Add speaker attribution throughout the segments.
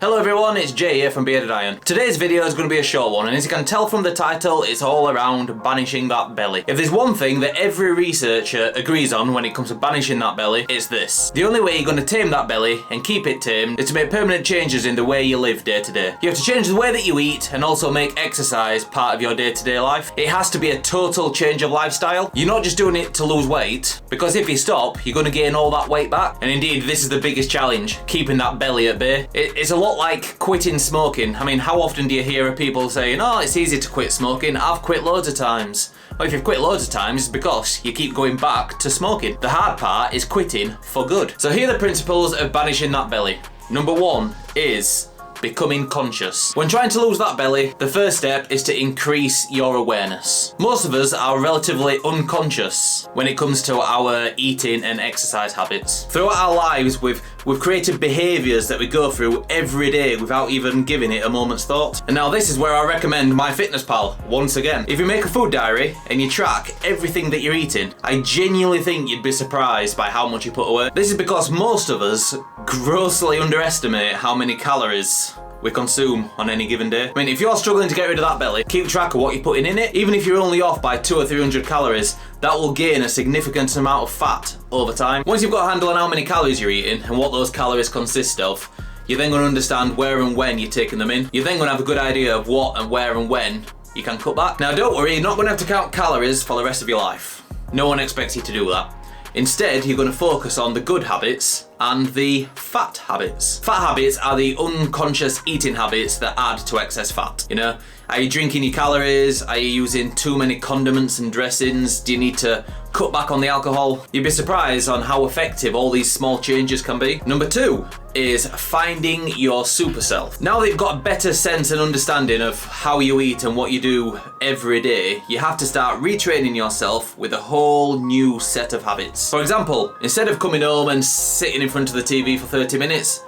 Speaker 1: Hello everyone, it's Jay here from Bearded Iron. Today's video is going to be a short one, and as you can tell from the title, it's all around banishing that belly. If there's one thing that every researcher agrees on when it comes to banishing that belly, it's this. The only way you're going to tame that belly and keep it tamed is to make permanent changes in the way you live day to day. You have to change the way that you eat and also make exercise part of your day to day life. It has to be a total change of lifestyle. You're not just doing it to lose weight, because if you stop, you're going to gain all that weight back. And indeed, this is the biggest challenge, keeping that belly at bay. It's a lot like quitting smoking. I mean, how often do you hear of people saying, oh, it's easy to quit smoking, I've quit loads of times. Well, if you've quit loads of times, it's because you keep going back to smoking. The hard part is quitting for good. So here are the principles of banishing that belly. Number one is becoming conscious. When trying to lose that belly, the first step is to increase your awareness. Most of us are relatively unconscious when it comes to our eating and exercise habits. Throughout our lives, we've created behaviours that we go through every day without even giving it a moment's thought. And now this is where I recommend MyFitnessPal once again. If you make a food diary and you track everything that you're eating, I genuinely think you'd be surprised by how much you put away. This is because most of us grossly underestimate how many calories we consume on any given day. I mean, if you're struggling to get rid of that belly, keep track of what you're putting in it. Even if you're only off by 200 or 300 calories, that will gain a significant amount of fat over time. Once you've got a handle on how many calories you're eating and what those calories consist of, you're then going to understand where and when you're taking them in. You're then going to have a good idea of what and where and when you can cut back. Now don't worry, you're not going to have to count calories for the rest of your life. No one expects you to do that. Instead, you're going to focus on the good habits and the fat habits. Fat habits are the unconscious eating habits that add to excess fat. You know, are you drinking your calories? Are you using too many condiments and dressings? Do you need to cut back on the alcohol? You'd be surprised on how effective all these small changes can be. Number two is finding your super self. Now that you've got a better sense and understanding of how you eat and what you do every day, you have to start retraining yourself with a whole new set of habits. For example, instead of coming home and sitting in front of the TV for 30 minutes,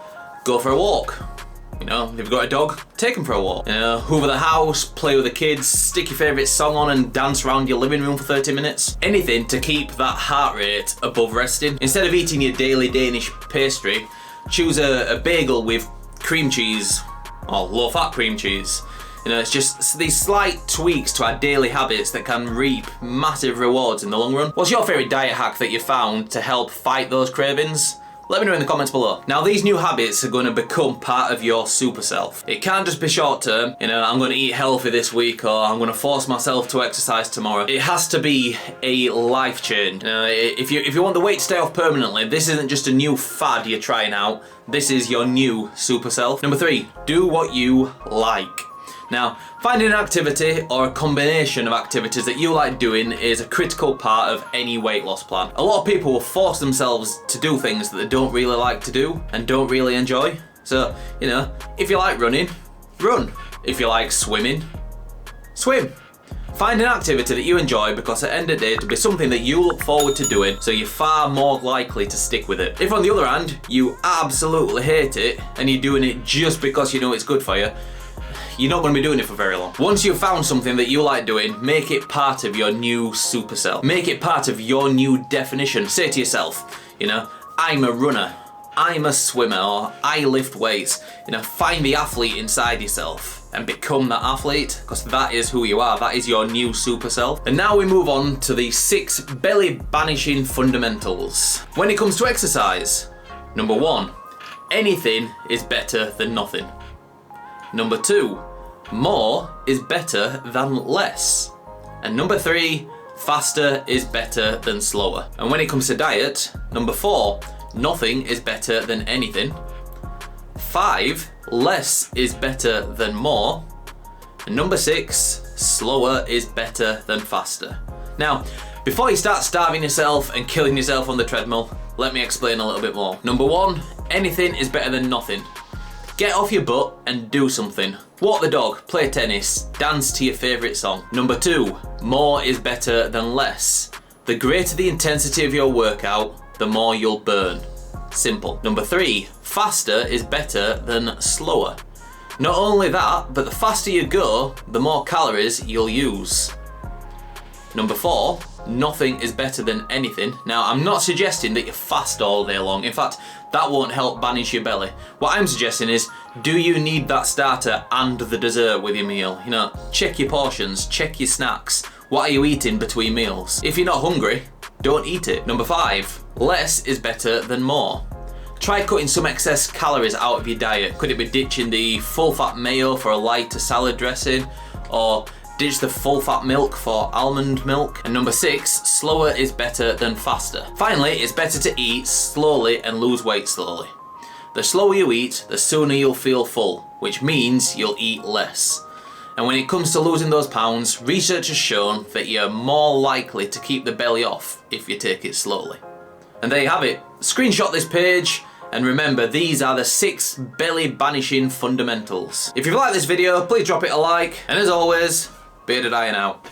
Speaker 1: go for a walk. You know, if you've got a dog, take them for a walk. You know, hoover the house, play with the kids, stick your favourite song on and dance around your living room for 30 minutes. Anything to keep that heart rate above resting. Instead of eating your daily Danish pastry, choose a bagel with cream cheese or low-fat cream cheese. You know, it's just these slight tweaks to our daily habits that can reap massive rewards in the long run. What's your favourite diet hack that you found to help fight those cravings? Let me know in the comments below. Now, these new habits are going to become part of your super self. It can't just be short term, you know, I'm going to eat healthy this week or I'm going to force myself to exercise tomorrow. It has to be a life change. If you want the weight to stay off permanently, this isn't just a new fad you're trying out. This is your new super self. Number three, do what you like. Now, finding an activity or a combination of activities that you like doing is a critical part of any weight loss plan. A lot of people will force themselves to do things that they don't really like to do and don't really enjoy. So, you know, if you like running, run. If you like swimming, swim. Find an activity that you enjoy, because at the end of the day, it'll be something that you look forward to doing, so you're far more likely to stick with it. If on the other hand, you absolutely hate it and you're doing it just because you know it's good for you, you're not going to be doing it for very long. Once you've found something that you like doing, make it part of your new super self. Make it part of your new definition. Say to yourself, you know, I'm a runner, I'm a swimmer, or I lift weights. You know, find the athlete inside yourself and become that athlete, because that is who you are. That is your new super self. And now we move on to the 6 belly banishing fundamentals. When it comes to exercise, number 1, anything is better than nothing. Number 2, more is better than less. And number 3, faster is better than slower. And when it comes to diet, number 4, nothing is better than anything. 5, less is better than more. And number 6, slower is better than faster. Now, before you start starving yourself and killing yourself on the treadmill, let me explain a little bit more. Number 1, anything is better than nothing. Get off your butt and do something. Walk the dog, play tennis, dance to your favourite song. Number 2, more is better than less. The greater the intensity of your workout, the more you'll burn. Simple. Number 3, faster is better than slower. Not only that, but the faster you go, the more calories you'll use. Number 4, nothing is better than anything. Now, I'm not suggesting that you fast all day long. In fact, that won't help banish your belly. What I'm suggesting is Do you need that starter and the dessert with your meal? You know, check your portions, check your snacks. What are you eating between meals? If you're not hungry, don't eat it. Number 5, less is better than more. Try cutting some excess calories out of your diet. Could it be ditching the full fat mayo for a lighter salad dressing, or ditch the full fat milk for almond milk? And number 6, slower is better than faster. Finally, it's better to eat slowly and lose weight slowly. The slower you eat, the sooner you'll feel full, which means you'll eat less. And when it comes to losing those pounds, research has shown that you're more likely to keep the belly off if you take it slowly. And there you have it. Screenshot this page, and remember, these are the 6 belly banishing fundamentals. If you've liked this video, please drop it a like, and as always, Bearded Iron out.